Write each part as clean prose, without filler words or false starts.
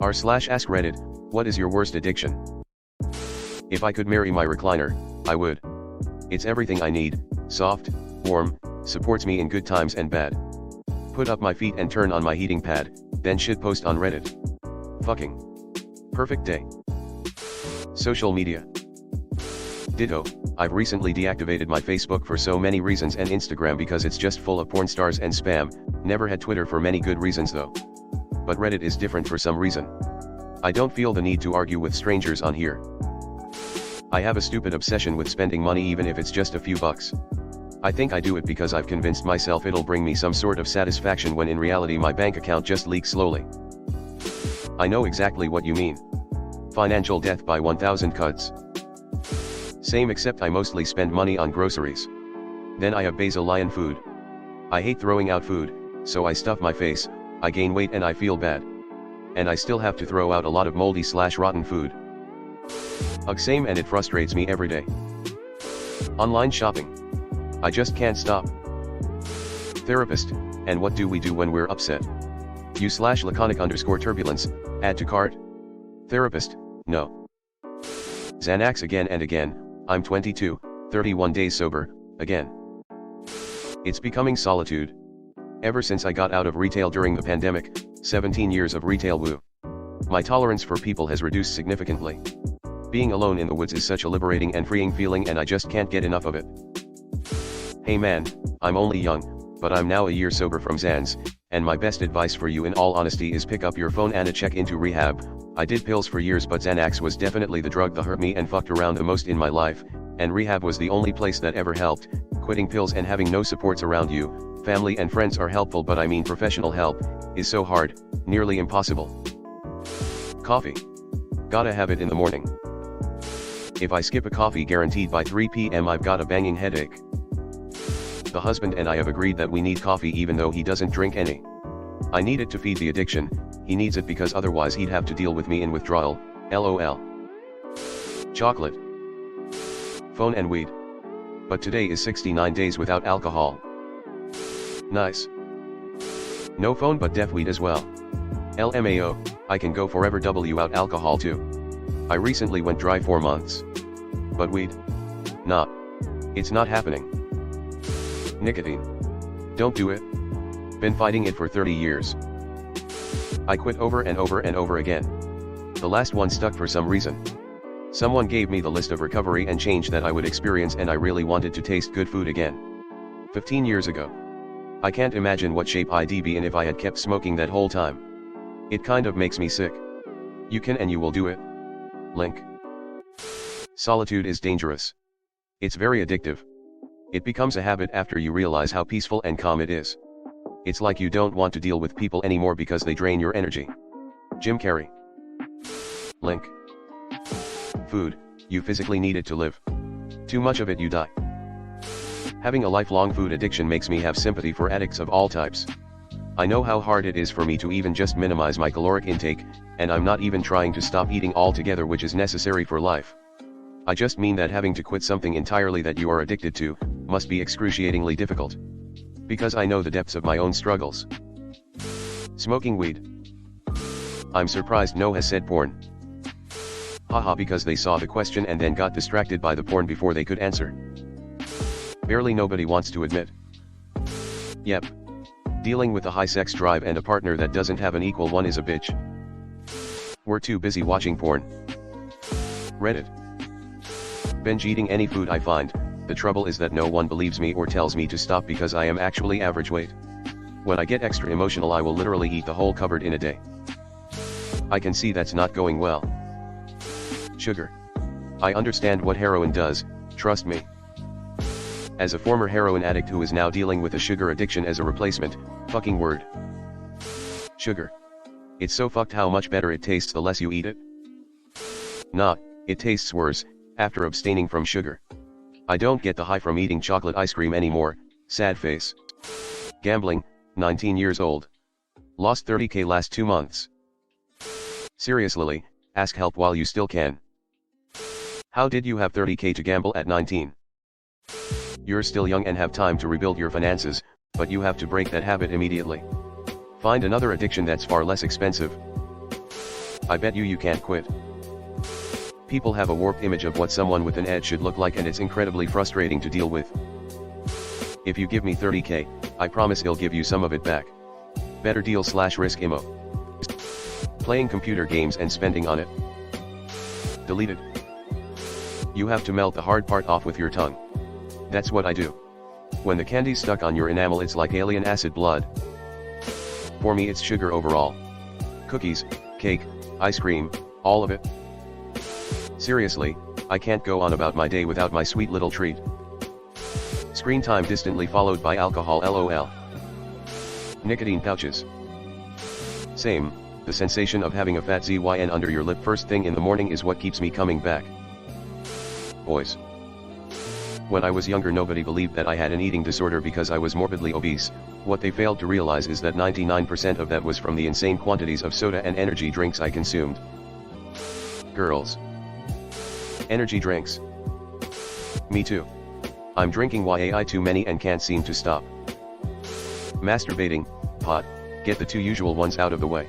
r/AskReddit, what is your worst addiction? If I could marry my recliner, I would. It's everything I need, soft, warm, supports me in good times and bad. Put up my feet and turn on my heating pad, then shitpost on Reddit. Fucking perfect day. Social media. Ditto, I've recently deactivated my Facebook for so many reasons and Instagram because it's just full of porn stars and spam, never had Twitter for many good reasons though. But Reddit is different for some reason. I don't feel the need to argue with strangers on here. I have a stupid obsession with spending money even if it's just a few bucks. I think I do it because I've convinced myself it'll bring me some sort of satisfaction when in reality my bank account just leaks slowly. I know exactly what you mean. Financial death by 1000 cuts. Same, except I mostly spend money on groceries. Then I have Basilian food. I hate throwing out food, so I stuff my face, I gain weight and I feel bad. And I still have to throw out a lot of moldy/rotten food. Ugh, same, and it frustrates me every day. Online shopping. I just can't stop. Therapist, and what do we do when we're upset? U/laconic_turbulence, add to cart. Therapist, no. Xanax again and again. I'm 22, 31 days sober, again. It's becoming solitude. Ever since I got out of retail during the pandemic, 17 years of retail woo. My tolerance for people has reduced significantly. Being alone in the woods is such a liberating and freeing feeling and I just can't get enough of it. Hey man, I'm only young, but I'm now a year sober from Xans, and my best advice for you in all honesty is pick up your phone and check into rehab. I did pills for years but Xanax was definitely the drug that hurt me and fucked around the most in my life, and rehab was the only place that ever helped. Quitting pills and having no supports around you, family and friends are helpful but I mean professional help, is so hard, nearly impossible. Coffee. Gotta have it in the morning. If I skip a coffee guaranteed by 3 p.m. I've got a banging headache. The husband and I have agreed that we need coffee even though he doesn't drink any. I need it to feed the addiction, he needs it because otherwise he'd have to deal with me in withdrawal, lol. Chocolate. Phone and weed. But today is 69 days without alcohol. Nice. No phone but def weed as well. LMAO, I can go forever without alcohol too. I recently went dry 4 months. But weed? Nah. It's not happening. Nicotine. Don't do it. Been fighting it for 30 years. I quit over and over and over again. The last one stuck for some reason. Someone gave me the list of recovery and change that I would experience and I really wanted to taste good food again. 15 years ago. I can't imagine what shape I'd be in if I had kept smoking that whole time. It kind of makes me sick. You can and you will do it. Link. Solitude is dangerous. It's very addictive. It becomes a habit after you realize how peaceful and calm it is. It's like you don't want to deal with people anymore because they drain your energy. Jim Carrey. Link. Food, you physically need it to live. Too much of it you die. Having a lifelong food addiction makes me have sympathy for addicts of all types. I know how hard it is for me to even just minimize my caloric intake, and I'm not even trying to stop eating altogether, which is necessary for life. I just mean that having to quit something entirely that you are addicted to, must be excruciatingly difficult. Because I know the depths of my own struggles. Smoking weed. I'm surprised no has said porn. Haha, because they saw the question and then got distracted by the porn before they could answer. Barely nobody wants to admit. Yep. Dealing with a high sex drive and a partner that doesn't have an equal one is a bitch. We're too busy watching porn. Reddit. Binge eating any food I find. The trouble is that no one believes me or tells me to stop because I am actually average weight. When I get extra emotional I will literally eat the whole cupboard in a day. I can see that's not going well. Sugar. I understand what heroin does, trust me. As a former heroin addict who is now dealing with a sugar addiction as a replacement, fucking word. Sugar. It's so fucked how much better it tastes the less you eat it. Nah, it tastes worse, after abstaining from sugar. I don't get the high from eating chocolate ice cream anymore, sad face. Gambling, 19 years old. Lost 30k last 2 months. Seriously, ask help while you still can. How did you have 30k to gamble at 19? You're still young and have time to rebuild your finances, but you have to break that habit immediately. Find another addiction that's far less expensive. I bet you can't quit. People have a warped image of what someone with an edge should look like, and it's incredibly frustrating to deal with. If you give me 30k, I promise I'll give you some of it back. Better deal / risk imo. Playing computer games and spending on it. Deleted. You have to melt the hard part off with your tongue. That's what I do. When the candy's stuck on your enamel, it's like alien acid blood. For me, it's sugar overall. Cookies, cake, ice cream, all of it. Seriously, I can't go on about my day without my sweet little treat. Screen time distantly followed by alcohol, lol. Nicotine pouches. Same, the sensation of having a fat ZYN under your lip first thing in the morning is what keeps me coming back. Boys. When I was younger, nobody believed that I had an eating disorder because I was morbidly obese. What they failed to realize is that 99% of that was from the insane quantities of soda and energy drinks I consumed. Girls. Energy drinks. Me too. I'm drinking way too many and can't seem to stop. Masturbating, pot, get the two usual ones out of the way.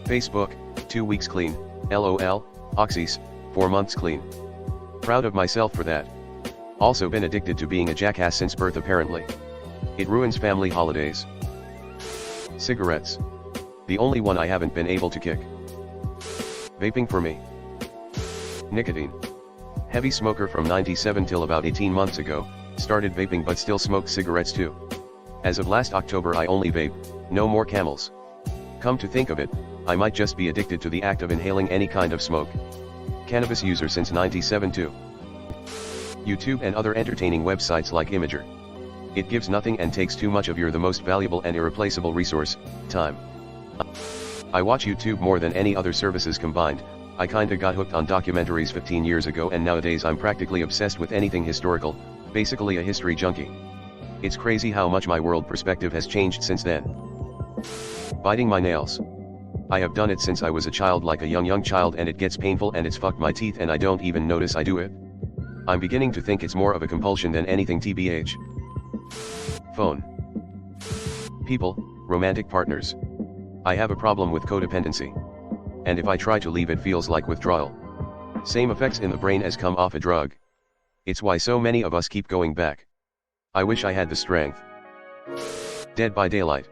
Facebook, 2 weeks clean, lol, oxys, 4 months clean. Proud of myself for that. Also been addicted to being a jackass since birth apparently. It ruins family holidays. Cigarettes. The only one I haven't been able to kick. Vaping for me. Nicotine. Heavy smoker from 97 till about 18 months ago, started vaping but still smoked cigarettes too. As of last October I only vape, no more Camels. Come to think of it, I might just be addicted to the act of inhaling any kind of smoke. Cannabis user since 97 too. YouTube and other entertaining websites like Imager. It gives nothing and takes too much of your the most valuable and irreplaceable resource, time. I watch YouTube more than any other services combined. I kinda got hooked on documentaries 15 years ago, and nowadays I'm practically obsessed with anything historical, basically a history junkie. It's crazy how much my world perspective has changed since then. Biting my nails. I have done it since I was a child, like a young child, and it gets painful and it's fucked my teeth and I don't even notice I do it. I'm beginning to think it's more of a compulsion than anything, tbh. Phone. People, romantic partners. I have a problem with codependency. And if I try to leave, it feels like withdrawal. Same effects in the brain as come off a drug. It's why so many of us keep going back. I wish I had the strength. Dead by Daylight.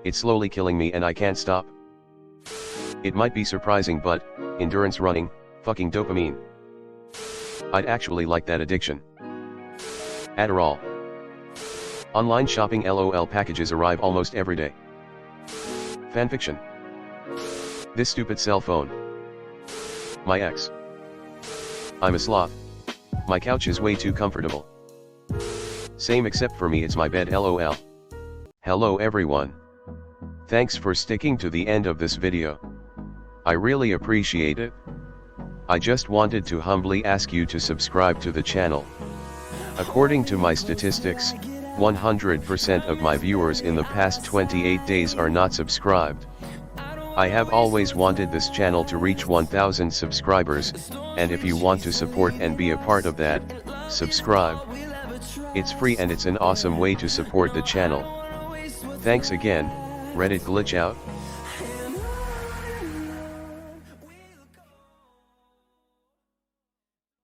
It's slowly killing me and I can't stop. It might be surprising, but endurance running, fucking dopamine. I'd actually like that addiction. Adderall. Online shopping, lol, packages arrive almost every day. Fanfiction. This stupid cell phone. My ex. I'm a sloth. My couch is way too comfortable. Same, except for me it's my bed, lol. Hello everyone. Thanks for sticking to the end of this video. I really appreciate it. I just wanted to humbly ask you to subscribe to the channel. According to my statistics, 100% of my viewers in the past 28 days are not subscribed. I have always wanted this channel to reach 1000 subscribers, and if you want to support and be a part of that, subscribe. It's free and it's an awesome way to support the channel. Thanks again. Reddit glitch out.